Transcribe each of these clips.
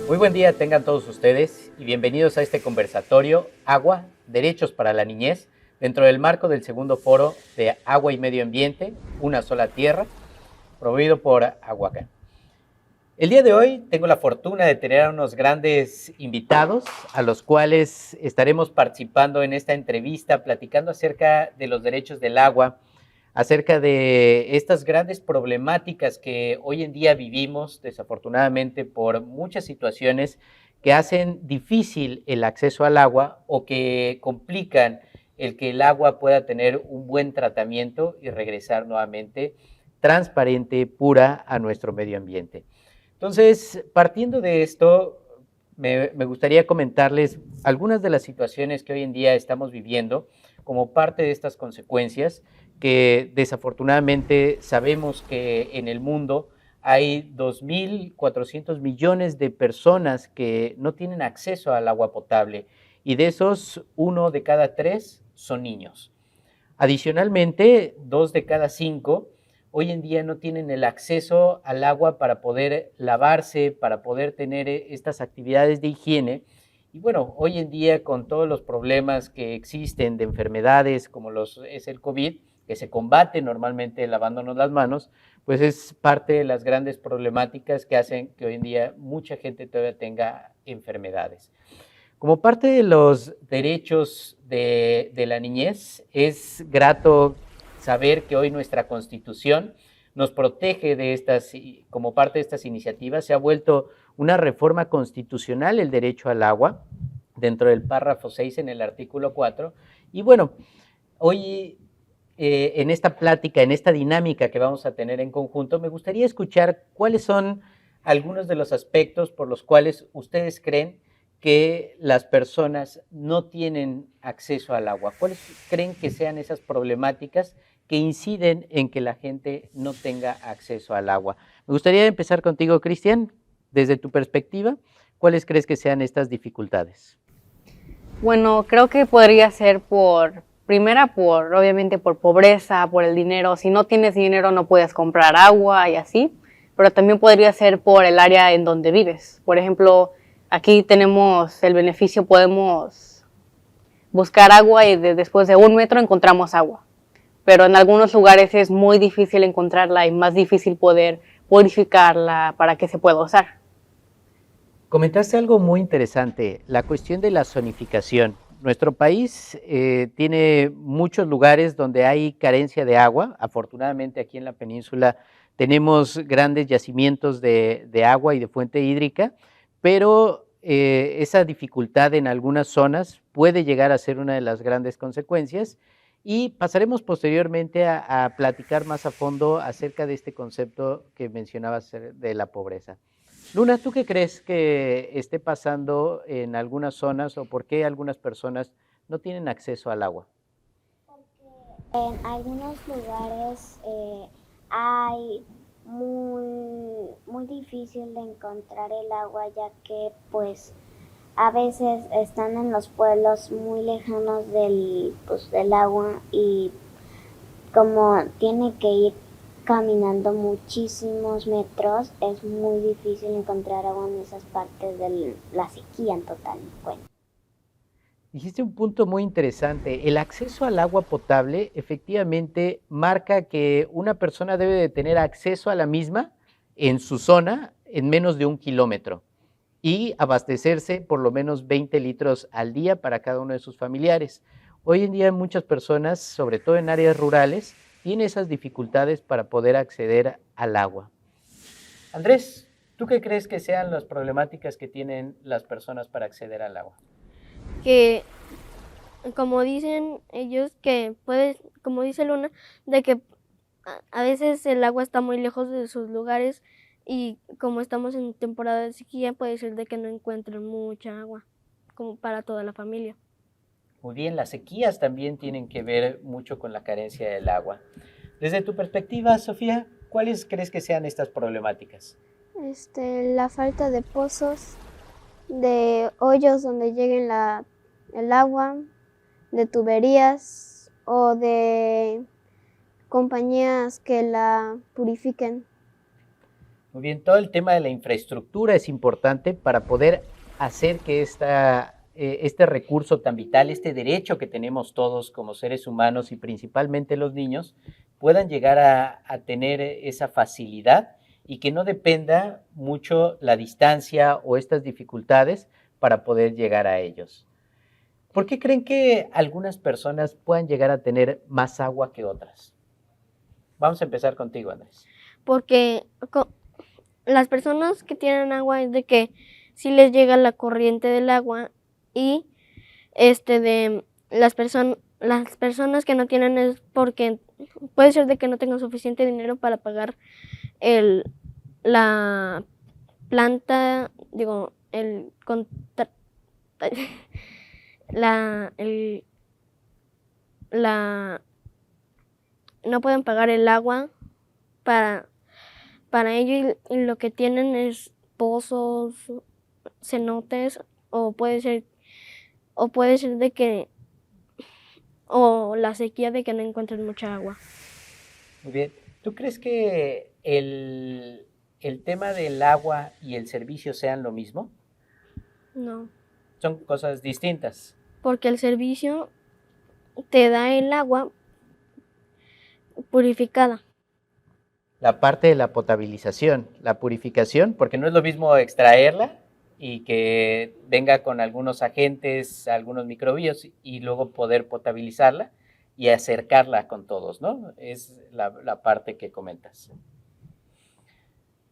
Muy buen día tengan todos ustedes y bienvenidos a este conversatorio Agua, Derechos para la Niñez, dentro del marco del segundo foro de Agua y Medio Ambiente, Una Sola Tierra, promovido por Aguacán. El día de hoy tengo la fortuna de tener a unos grandes invitados a los cuales estaremos participando en esta entrevista, platicando acerca de los derechos del agua, acerca de estas grandes problemáticas que hoy en día vivimos, desafortunadamente, por muchas situaciones que hacen difícil el acceso al agua o que complican el que el agua pueda tener un buen tratamiento y regresar nuevamente transparente, pura a nuestro medio ambiente. Entonces, partiendo de esto, me gustaría comentarles algunas de las situaciones que hoy en día estamos viviendo como parte de estas consecuencias que desafortunadamente sabemos que en el mundo hay 2.400 millones de personas que no tienen acceso al agua potable y de esos, 1 de cada 3 son niños. Adicionalmente, 2 de cada 5 hoy en día no tienen el acceso al agua para poder lavarse, para poder tener estas actividades de higiene. Y bueno, hoy en día con todos los problemas que existen de enfermedades como es el COVID, que se combate normalmente lavándonos las manos, pues es parte de las grandes problemáticas que hacen que hoy en día mucha gente todavía tenga enfermedades. Como parte de los derechos de la niñez, es grato saber que hoy nuestra Constitución nos protege de estas, como parte de estas iniciativas, se ha vuelto una reforma constitucional el derecho al agua, dentro del párrafo 6 en el artículo 4. Y bueno, hoy en esta plática, en esta dinámica que vamos a tener en conjunto, me gustaría escuchar cuáles son algunos de los aspectos por los cuales ustedes creen que las personas no tienen acceso al agua. ¿Cuáles creen que sean esas problemáticas que inciden en que la gente no tenga acceso al agua? Me gustaría empezar contigo, Cristian, desde tu perspectiva, ¿cuáles crees que sean estas dificultades? Bueno, creo que podría ser obviamente por pobreza, por el dinero. Si no tienes dinero no puedes comprar agua y así, pero también podría ser por el área en donde vives. Por ejemplo, aquí tenemos el beneficio, podemos buscar agua y después de 1 metro encontramos agua. Pero en algunos lugares es muy difícil encontrarla y más difícil poder purificarla para que se pueda usar. Comentaste algo muy interesante, la cuestión de la zonificación. Nuestro país tiene muchos lugares donde hay carencia de agua. Afortunadamente aquí en la península tenemos grandes yacimientos de agua y de fuente hídrica, pero esa dificultad en algunas zonas puede llegar a ser una de las grandes consecuencias y pasaremos posteriormente a platicar más a fondo acerca de este concepto que mencionabas de la pobreza. Luna, ¿tú qué crees que esté pasando en algunas zonas o por qué algunas personas no tienen acceso al agua? En algunos lugares hay muy difícil de encontrar el agua, ya que pues a veces están en los pueblos muy lejanos del agua, y como tiene que ir caminando muchísimos metros, es muy difícil encontrar agua en esas partes de la sequía en total. Bueno. Dijiste un punto muy interesante. El acceso al agua potable efectivamente marca que una persona debe de tener acceso a la misma en su zona en menos de 1 kilómetro y abastecerse por lo menos 20 litros al día para cada uno de sus familiares. Hoy en día muchas personas, sobre todo en áreas rurales, tienen esas dificultades para poder acceder al agua. Andrés, ¿tú qué crees que sean las problemáticas que tienen las personas para acceder al agua? Que como dicen ellos que puedes, como dice Luna, de que a veces el agua está muy lejos de sus lugares y como estamos en temporada de sequía puede ser de que no encuentren mucha agua como para toda la familia. Muy bien, las sequías también tienen que ver mucho con la carencia del agua. Desde tu perspectiva, Sofía, ¿cuáles crees que sean estas problemáticas? La falta de pozos, de hoyos donde llegue el agua, de tuberías o de compañías que la purifiquen. Muy bien, todo el tema de la infraestructura es importante para poder hacer que este recurso tan vital, este derecho que tenemos todos como seres humanos y principalmente los niños, puedan llegar a tener esa facilidad y que no dependa mucho la distancia o estas dificultades para poder llegar a ellos. ¿Por qué creen que algunas personas puedan llegar a tener más agua que otras? Vamos a empezar contigo, Andrés. Porque las personas que tienen agua es de que sí les llega la corriente del agua y de las personas que no tienen es porque puede ser de que no tengan suficiente dinero para pagar la planta, digo, no pueden pagar el agua para ello y lo que tienen es pozos, cenotes o puede ser de que o la sequía de que no encuentren mucha agua. Muy bien. ¿Tú crees que el tema del agua y el servicio sean lo mismo? No, Son cosas distintas. porque el servicio te da el agua purificada. La parte de la potabilización, la purificación, porque no es lo mismo extraerla y que venga con algunos agentes, algunos microbios y luego poder potabilizarla y acercarla con todos, ¿no? Es la parte que comentas.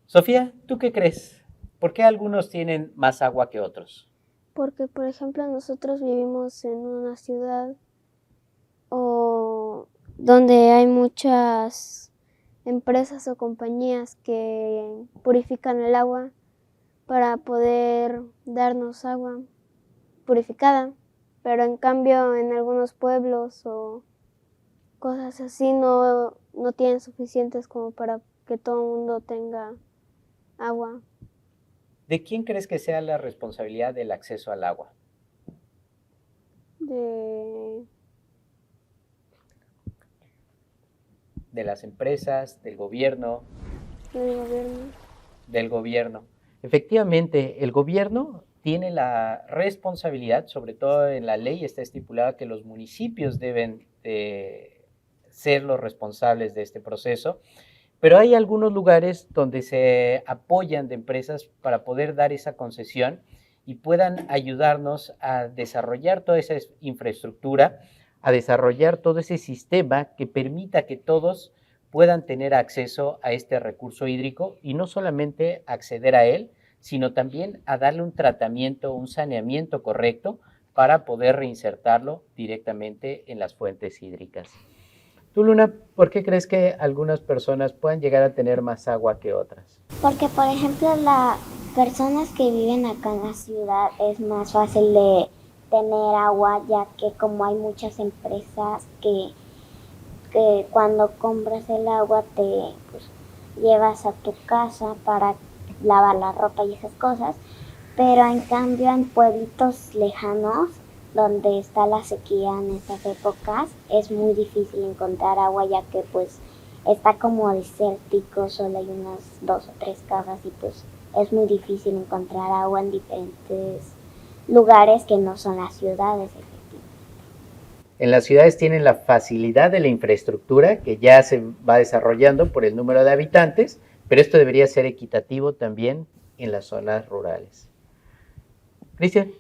Sofía, ¿tú qué crees? ¿Por qué algunos tienen más agua que otros? Porque, por ejemplo, nosotros vivimos en una ciudad o donde hay muchas empresas o compañías que purifican el agua para poder darnos agua purificada, pero en cambio en algunos pueblos o cosas así no tienen suficientes como para que todo el mundo tenga agua. ¿De quién crees que sea la responsabilidad del acceso al agua? ¿De las empresas, del gobierno? Del gobierno. Del gobierno. Efectivamente, el gobierno tiene la responsabilidad, sobre todo en la ley está estipulado que los municipios deben ser los responsables de este proceso, pero hay algunos lugares donde se apoyan de empresas para poder dar esa concesión y puedan ayudarnos a desarrollar toda esa infraestructura, a desarrollar todo ese sistema que permita que todos puedan tener acceso a este recurso hídrico y no solamente acceder a él, sino también a darle un tratamiento, un saneamiento correcto para poder reinsertarlo directamente en las fuentes hídricas. Tú, Luna, ¿por qué crees que algunas personas puedan llegar a tener más agua que otras? Porque, por ejemplo, las personas que viven acá en la ciudad es más fácil de tener agua, ya que como hay muchas empresas que cuando compras el agua te llevas a tu casa para lavar la ropa y esas cosas, pero en cambio en pueblitos lejanos donde está la sequía en estas épocas es muy difícil encontrar agua, ya que pues está como desértico, solo hay unas 2 o 3 casas y pues es muy difícil encontrar agua en diferentes lugares que no son las ciudades. En las ciudades tienen la facilidad de la infraestructura que ya se va desarrollando por el número de habitantes, pero esto debería ser equitativo también en las zonas rurales. Cristian.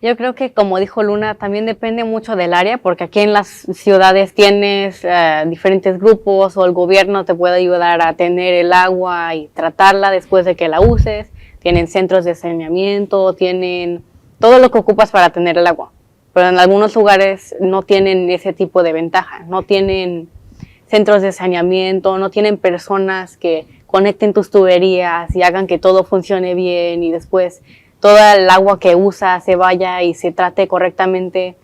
Yo creo que, como dijo Luna, también depende mucho del área, porque aquí en las ciudades tienes diferentes grupos o el gobierno te puede ayudar a tener el agua y tratarla después de que la uses. Tienen centros de saneamiento, tienen todo lo que ocupas para tener el agua. Pero en algunos lugares no tienen ese tipo de ventaja, no tienen centros de saneamiento, no tienen personas que conecten tus tuberías y hagan que todo funcione bien y después toda el agua que usa se vaya y se trate correctamente.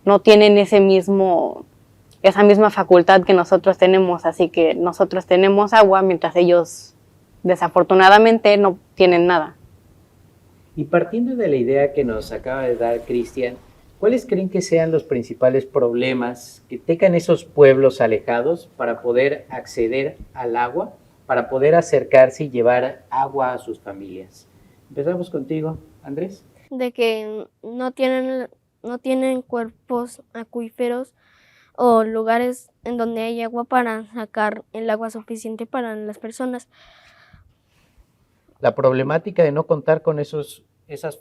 No tienen esa misma facultad que nosotros tenemos, así que nosotros tenemos agua mientras ellos desafortunadamente no tienen nada. Y partiendo de la idea que nos acaba de dar Cristian, ¿cuáles creen que sean los principales problemas que tengan esos pueblos alejados para poder acceder al agua, para poder acercarse y llevar agua a sus familias. Empezamos contigo, Andrés. De que no tienen cuerpos acuíferos o lugares en donde hay agua para sacar el agua suficiente para las personas. La problemática de no contar con esas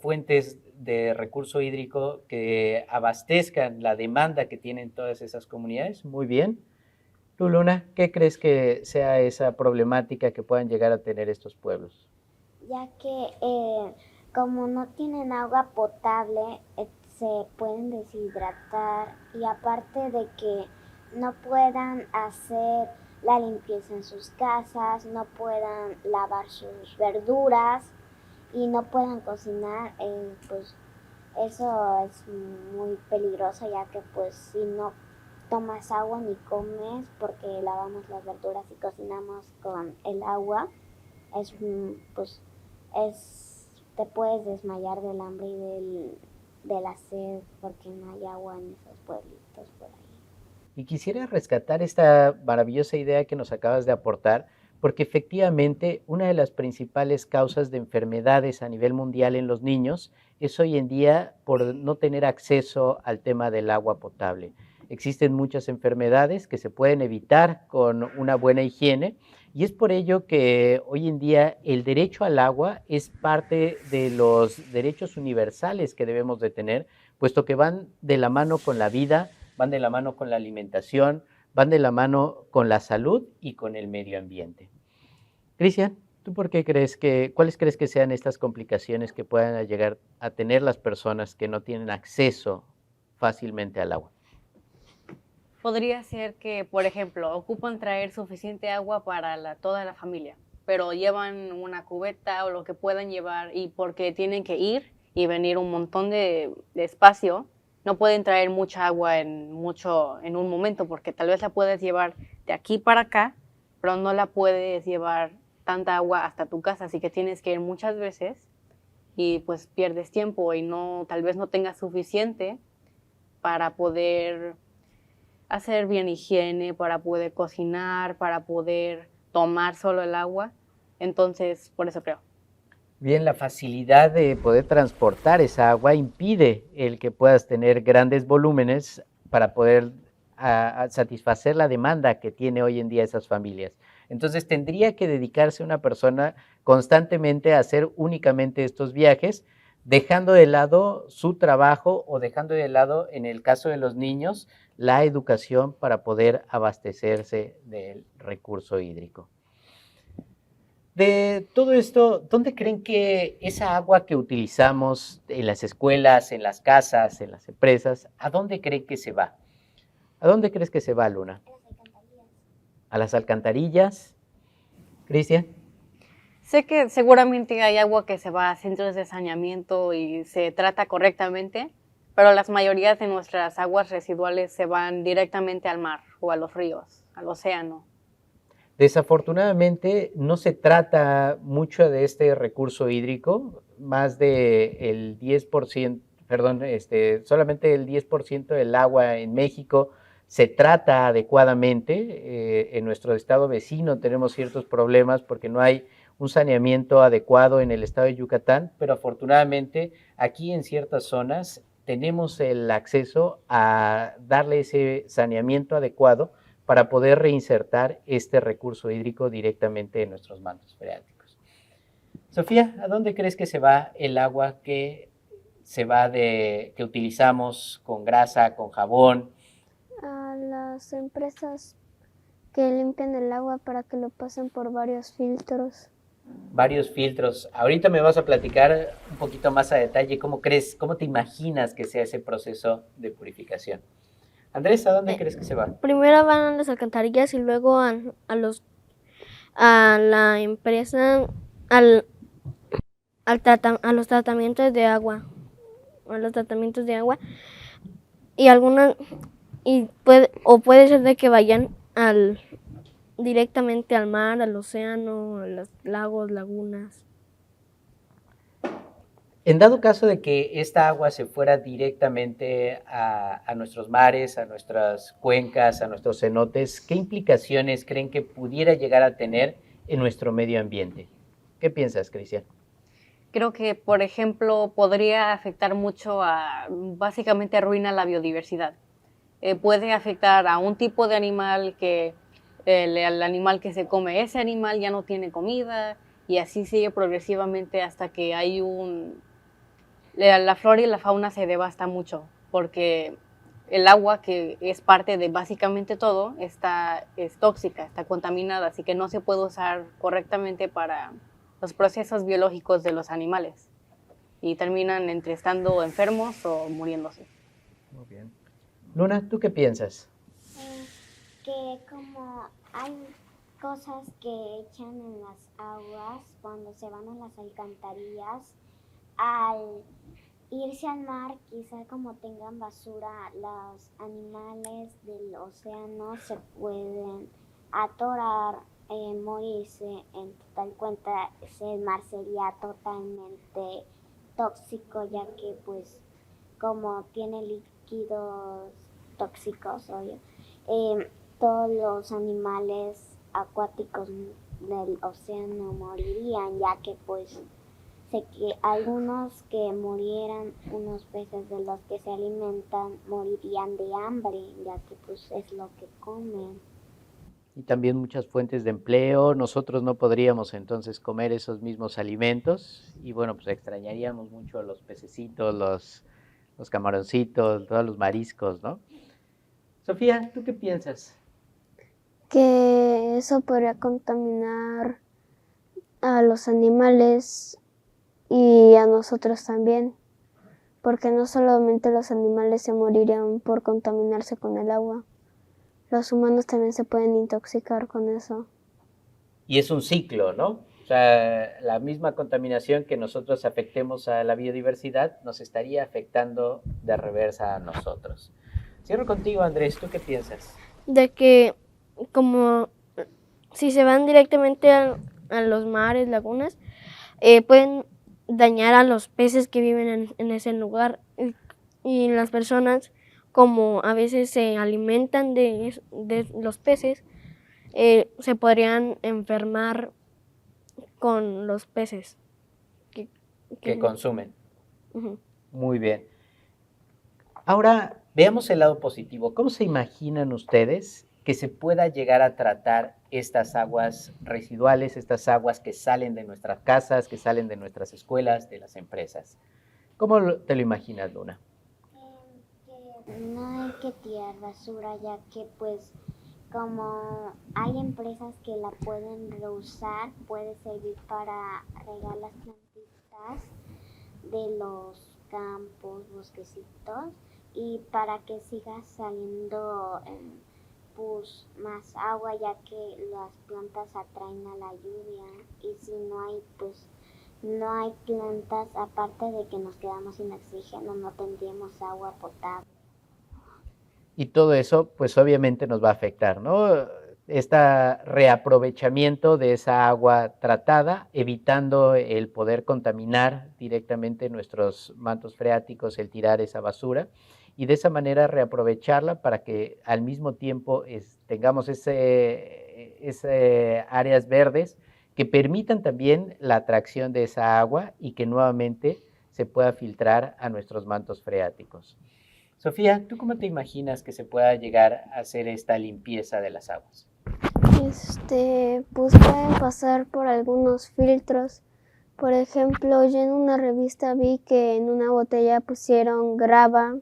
fuentes de recurso hídrico que abastezcan la demanda que tienen todas esas comunidades. Muy bien. Tú, Luna, ¿qué crees que sea esa problemática que puedan llegar a tener estos pueblos? Ya que como no tienen agua potable, se pueden deshidratar y aparte de que no puedan hacer la limpieza en sus casas, no puedan lavar sus verduras y no puedan cocinar, pues eso es muy peligroso, ya que pues si no tomas agua ni comes porque lavamos las verduras y cocinamos con el agua, pues te puedes desmayar del hambre y de la sed porque no hay agua en esos pueblitos por ahí. Y quisiera rescatar esta maravillosa idea que nos acabas de aportar, porque efectivamente una de las principales causas de enfermedades a nivel mundial en los niños es hoy en día por no tener acceso al tema del agua potable. Existen muchas enfermedades que se pueden evitar con una buena higiene y es por ello que hoy en día el derecho al agua es parte de los derechos universales que debemos de tener, puesto que van de la mano con la vida, van de la mano con la alimentación, van de la mano con la salud y con el medio ambiente. Cristian, ¿tú cuáles crees que sean estas complicaciones que puedan llegar a tener las personas que no tienen acceso fácilmente al agua? Podría ser que, por ejemplo, ocupan traer suficiente agua para toda la familia, pero llevan una cubeta o lo que puedan llevar y porque tienen que ir y venir un montón de espacio, no pueden traer mucha agua en un momento porque tal vez la puedes llevar de aquí para acá, pero no la puedes llevar tanta agua hasta tu casa, así que tienes que ir muchas veces y pues pierdes tiempo y tal vez no tengas suficiente para poder hacer bien higiene, para poder cocinar, para poder tomar solo el agua. Entonces, por eso creo. Bien, la facilidad de poder transportar esa agua impide el que puedas tener grandes volúmenes para poder satisfacer la demanda que tiene hoy en día esas familias. Entonces, tendría que dedicarse una persona constantemente a hacer únicamente estos viajes, dejando de lado su trabajo o dejando de lado, en el caso de los niños, la educación para poder abastecerse del recurso hídrico. De todo esto, ¿dónde creen que esa agua que utilizamos en las escuelas, en las casas, en las empresas, a dónde creen que se va? ¿A dónde crees que se va, Luna? ¿A las alcantarillas? Cristian. Sé que seguramente hay agua que se va a centros de saneamiento y se trata correctamente, pero las mayorías de nuestras aguas residuales se van directamente al mar o a los ríos, al océano. Desafortunadamente no se trata mucho de este recurso hídrico, más del 10%, solamente el 10% del agua en México se trata adecuadamente. En nuestro estado vecino tenemos ciertos problemas porque no hay un saneamiento adecuado en el estado de Yucatán, pero afortunadamente aquí en ciertas zonas tenemos el acceso a darle ese saneamiento adecuado para poder reinsertar este recurso hídrico directamente en nuestros mantos freáticos. Sofía, ¿a dónde crees que se va el agua que utilizamos con grasa, con jabón? A las empresas que limpian el agua para que lo pasen por varios filtros. Varios filtros. Ahorita me vas a platicar un poquito más a detalle cómo te imaginas que sea ese proceso de purificación. Andrés, ¿a dónde crees que se va? Primero van a las alcantarillas y luego a la empresa, a los tratamientos de agua. Puede ser de que vayan directamente al mar, al océano, a los lagos, lagunas. En dado caso de que esta agua se fuera directamente a nuestros mares, a nuestras cuencas, a nuestros cenotes, ¿qué implicaciones creen que pudiera llegar a tener en nuestro medio ambiente. ¿Qué piensas, Cristian? Creo que, por ejemplo, podría afectar mucho básicamente arruina la biodiversidad. Puede afectar a un tipo de animal que el animal que se come ese animal ya no tiene comida y así sigue progresivamente hasta que hay la flora y la fauna se devasta mucho porque el agua, que es parte de básicamente todo, es tóxica, está contaminada, así que no se puede usar correctamente para los procesos biológicos de los animales y terminan entre estando enfermos o muriéndose. Muy bien. Luna, ¿tú qué piensas? Que como hay cosas que echan en las aguas cuando se van a las alcantarillas, al irse al mar, quizá como tengan basura, los animales del océano se pueden atorar, morirse, en total cuenta el mar sería totalmente tóxico, ya que pues como tiene líquidos tóxicos, obvio, todos los animales acuáticos del océano morirían, ya que pues sé que algunos que murieran, unos peces de los que se alimentan, morirían de hambre, ya que pues es lo que comen. Y también muchas fuentes de empleo. Nosotros no podríamos entonces comer esos mismos alimentos y bueno, pues extrañaríamos mucho a los pececitos, los camaroncitos, todos los mariscos, ¿no? Sofía, ¿tú qué piensas? Que eso podría contaminar a los animales y a nosotros también, porque no solamente los animales se morirían por contaminarse con el agua, los humanos también se pueden intoxicar con eso. Y es un ciclo, ¿no? O sea, la misma contaminación que nosotros afectemos a la biodiversidad nos estaría afectando de reversa a nosotros. Cierro contigo, Andrés, ¿tú qué piensas? De que como si se van directamente a los mares, lagunas, pueden dañar a los peces que viven en ese lugar y las personas como a veces se alimentan de los peces, se podrían enfermar con los peces Que consumen. Ujú. Muy bien. Ahora veamos el lado positivo. ¿Cómo se imaginan ustedes que se pueda llegar a tratar estas aguas residuales, estas aguas que salen de nuestras casas, que salen de nuestras escuelas, de las empresas? ¿Cómo te lo imaginas, Luna? Que no hay que tirar basura, ya que pues como hay empresas que la pueden reusar, puede servir para regar las plantitas de los campos, bosquecitos, y para que siga saliendo pues más agua, ya que las plantas atraen a la lluvia, y si no hay pues no hay plantas, aparte de que nos quedamos sin oxígeno, no tendríamos agua potable. Y todo eso, pues obviamente nos va a afectar, ¿no? Este reaprovechamiento de esa agua tratada, evitando el poder contaminar directamente nuestros mantos freáticos, el tirar esa basura, y de esa manera reaprovecharla para que al mismo tiempo tengamos ese áreas verdes que permitan también la atracción de esa agua y que nuevamente se pueda filtrar a nuestros mantos freáticos. Sofía, ¿tú cómo te imaginas que se pueda llegar a hacer esta limpieza de las aguas? Pues pueden pasar por algunos filtros. Por ejemplo, yo en una revista vi que en una botella pusieron grava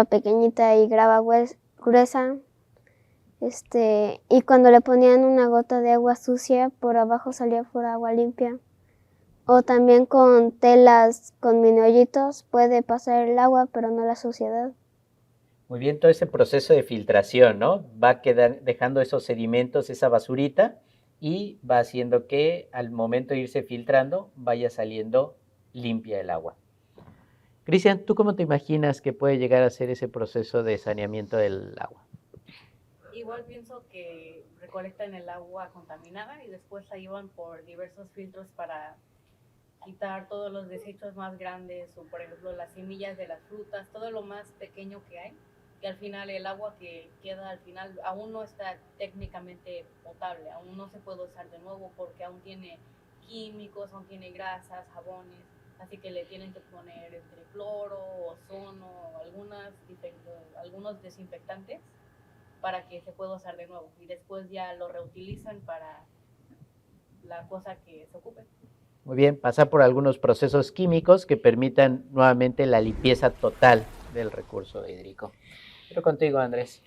pequeñita y grava gruesa. Y cuando le ponían una gota de agua sucia, por abajo salía fuera agua limpia. O también con telas, con mini hoyitos, puede pasar el agua, pero no la suciedad. Muy bien, todo ese proceso de filtración, ¿no? Va a quedar dejando esos sedimentos, esa basurita, y va haciendo que al momento de irse filtrando vaya saliendo limpia el agua. Cristian, ¿tú cómo te imaginas que puede llegar a ser ese proceso de saneamiento del agua? Igual pienso que recolectan el agua contaminada y después la llevan por diversos filtros para quitar todos los desechos más grandes o por ejemplo las semillas de las frutas, todo lo más pequeño que hay, que al final el agua que queda al final aún no está técnicamente potable, aún no se puede usar de nuevo porque aún tiene químicos, aún tiene grasas, jabones, así que le tienen que poner entre cloro, ozono, algunos desinfectantes para que se pueda usar de nuevo y después ya lo reutilizan para la cosa que se ocupe. Muy bien, pasar por algunos procesos químicos que permitan nuevamente la limpieza total del recurso hídrico. Pero contigo, Andrés.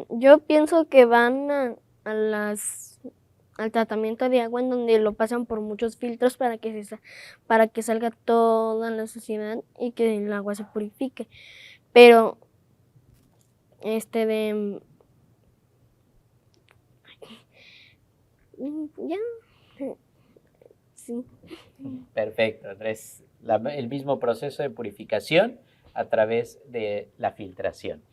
Yo pienso que van al tratamiento de agua en donde lo pasan por muchos filtros para que salga toda la suciedad y que el agua se purifique. Pero ya, sí. Perfecto, Andrés. El mismo proceso de purificación a través de la filtración.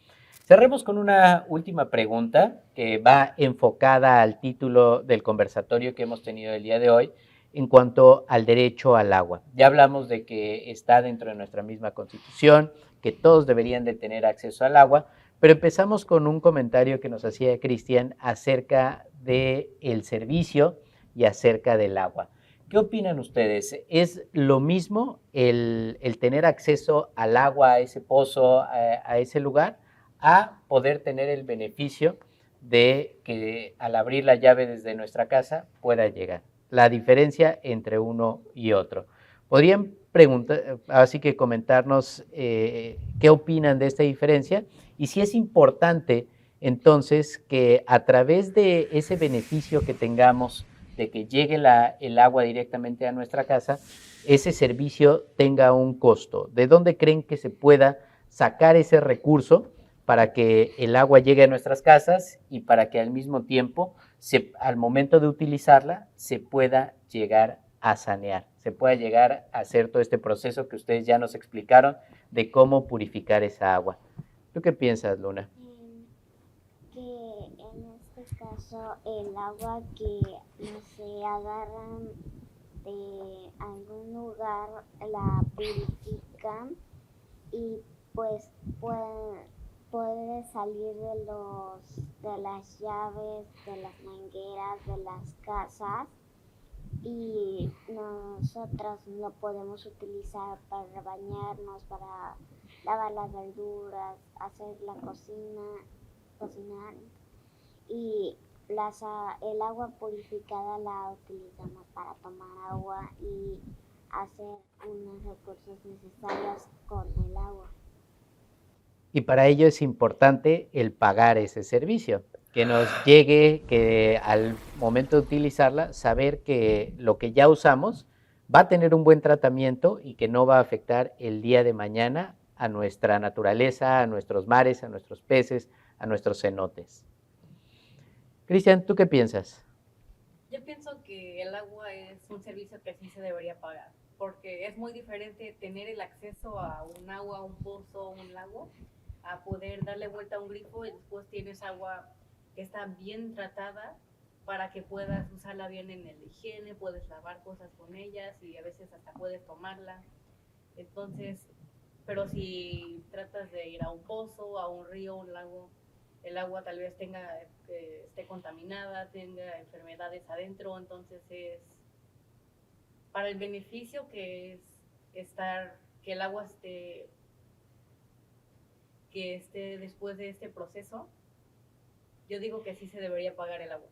Cerremos con una última pregunta que va enfocada al título del conversatorio que hemos tenido el día de hoy en cuanto al derecho al agua. Ya hablamos de que está dentro de nuestra misma Constitución, que todos deberían de tener acceso al agua, pero empezamos con un comentario que nos hacía Cristian acerca del servicio y acerca del agua. ¿Qué opinan ustedes? ¿Es lo mismo el tener acceso al agua, a ese pozo, a ese lugar, a poder tener el beneficio de que al abrir la llave desde nuestra casa pueda llegar? La diferencia entre uno y otro. ¿Podrían preguntar, así que comentarnos qué opinan de esta diferencia? Y si es importante, entonces, que a través de ese beneficio que tengamos de que llegue el agua directamente a nuestra casa, ese servicio tenga un costo. ¿De dónde creen que se pueda sacar ese recurso para que el agua llegue a nuestras casas y para que al mismo tiempo, al momento de utilizarla, se pueda llegar a sanear, se pueda llegar a hacer todo este proceso que ustedes ya nos explicaron de cómo purificar esa agua? ¿Tú qué piensas, Luna? Que en este caso el agua que no se agarran de algún lugar la purifican y pues puede salir de las llaves, de las mangueras, de las casas y nosotros lo podemos utilizar para bañarnos, para lavar las verduras, hacer la cocinar y el agua purificada la utilizamos para tomar agua y hacer unos recursos necesarios con el agua. Y para ello es importante el pagar ese servicio, que nos llegue, que al momento de utilizarla, saber que lo que ya usamos va a tener un buen tratamiento y que no va a afectar el día de mañana a nuestra naturaleza, a nuestros mares, a nuestros peces, a nuestros cenotes. Cristian, ¿tú qué piensas? Yo pienso que el agua es un servicio que sí se debería pagar, porque es muy diferente tener el acceso a un agua, un pozo, un lago, a poder darle vuelta a un grifo y después tienes agua que está bien tratada para que puedas usarla bien en el higiene, puedes lavar cosas con ellas y a veces hasta puedes tomarla. Entonces, pero si tratas de ir a un pozo, a un río, un lago, el agua tal vez esté contaminada, tenga enfermedades adentro, entonces es para el beneficio que es que el agua esté después de este proceso, yo digo que sí se debería pagar el agua.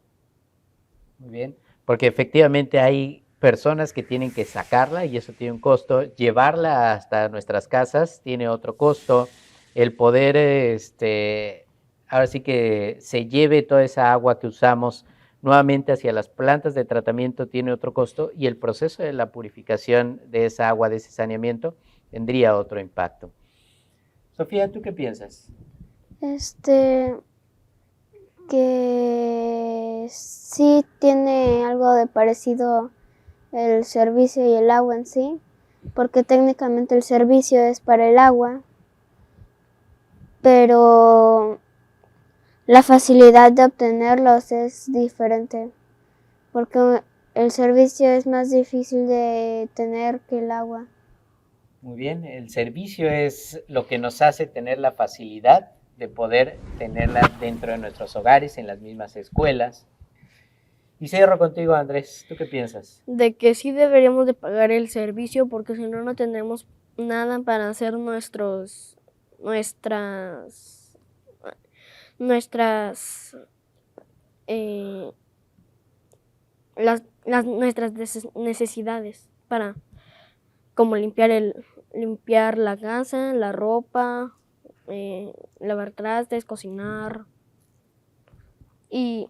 Muy bien, porque efectivamente hay personas que tienen que sacarla y eso tiene un costo, llevarla hasta nuestras casas tiene otro costo, el poder, ahora sí que se lleve toda esa agua que usamos nuevamente hacia las plantas de tratamiento tiene otro costo y el proceso de la purificación de esa agua, de ese saneamiento, tendría otro impacto. Sofía, ¿tú qué piensas? Que sí tiene algo de parecido el servicio y el agua en sí, porque técnicamente el servicio es para el agua, pero la facilidad de obtenerlos es diferente, porque el servicio es más difícil de tener que el agua. Muy bien, el servicio es lo que nos hace tener la facilidad de poder tenerla dentro de nuestros hogares, en las mismas escuelas. Y cierro contigo, Andrés, ¿tú qué piensas? De que sí deberíamos de pagar el servicio porque si no, no tenemos nada para hacer nuestras eh, nuestras necesidades para como limpiar la casa, la ropa, lavar trastes, cocinar y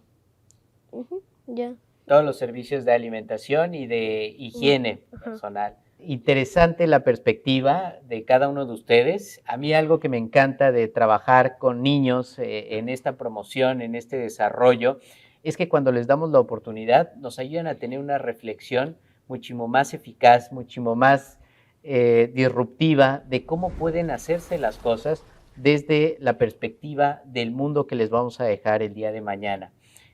ya. Todos los servicios de alimentación y de higiene personal. Interesante la perspectiva de cada uno de ustedes. A mí algo que me encanta de trabajar con niños en esta promoción, en este desarrollo, es que cuando les damos la oportunidad nos ayudan a tener una reflexión muchísimo más eficaz, muchísimo más disruptiva de cómo pueden hacerse las cosas desde la perspectiva del mundo que les vamos a dejar el día de mañana.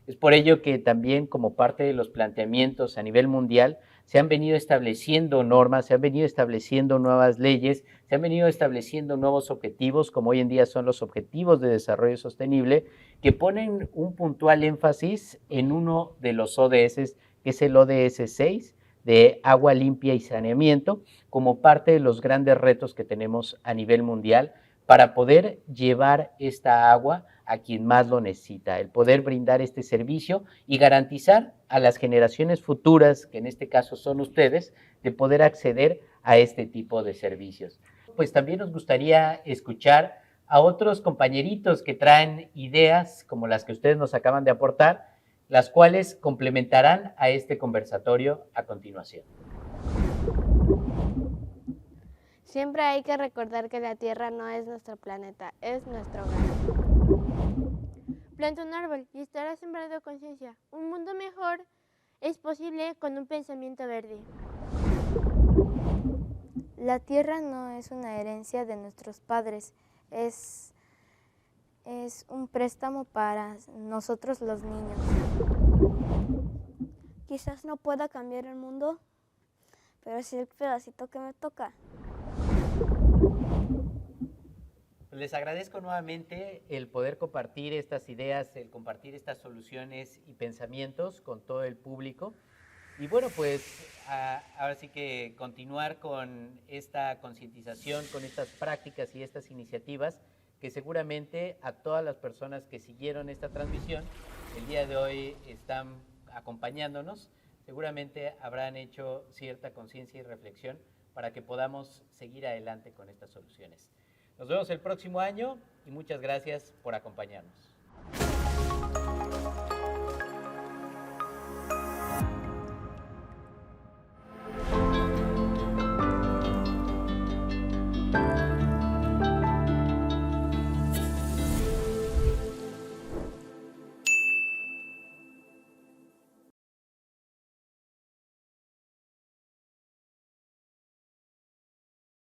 Es por ello que también como parte de los planteamientos a nivel mundial se han venido estableciendo normas, se han venido estableciendo nuevas leyes, se han venido estableciendo nuevos objetivos, como hoy en día son los Objetivos de Desarrollo Sostenible, que ponen un puntual énfasis en uno de los ODS, que es el ODS 6, de agua limpia y saneamiento, como parte de los grandes retos que tenemos a nivel mundial para poder llevar esta agua a quien más lo necesita, el poder brindar este servicio y garantizar a las generaciones futuras, que en este caso son ustedes, de poder acceder a este tipo de servicios. Pues también nos gustaría escuchar a otros compañeritos que traen ideas como las que ustedes nos acaban de aportar, las cuales complementarán a este conversatorio a continuación. Siempre hay que recordar que la Tierra no es nuestro planeta, es nuestro hogar. Planta un árbol y estarás sembrando conciencia. Un mundo mejor es posible con un pensamiento verde. La tierra no es una herencia de nuestros padres, es un préstamo para nosotros los niños. Quizás no pueda cambiar el mundo, pero sí el pedacito que me toca. Les agradezco nuevamente el poder compartir estas ideas, el compartir estas soluciones y pensamientos con todo el público. Y bueno, pues ahora sí que continuar con esta concientización, con estas prácticas y estas iniciativas que seguramente a todas las personas que siguieron esta transmisión el día de hoy están acompañándonos, seguramente habrán hecho cierta conciencia y reflexión para que podamos seguir adelante con estas soluciones. Nos vemos el próximo año y muchas gracias por acompañarnos.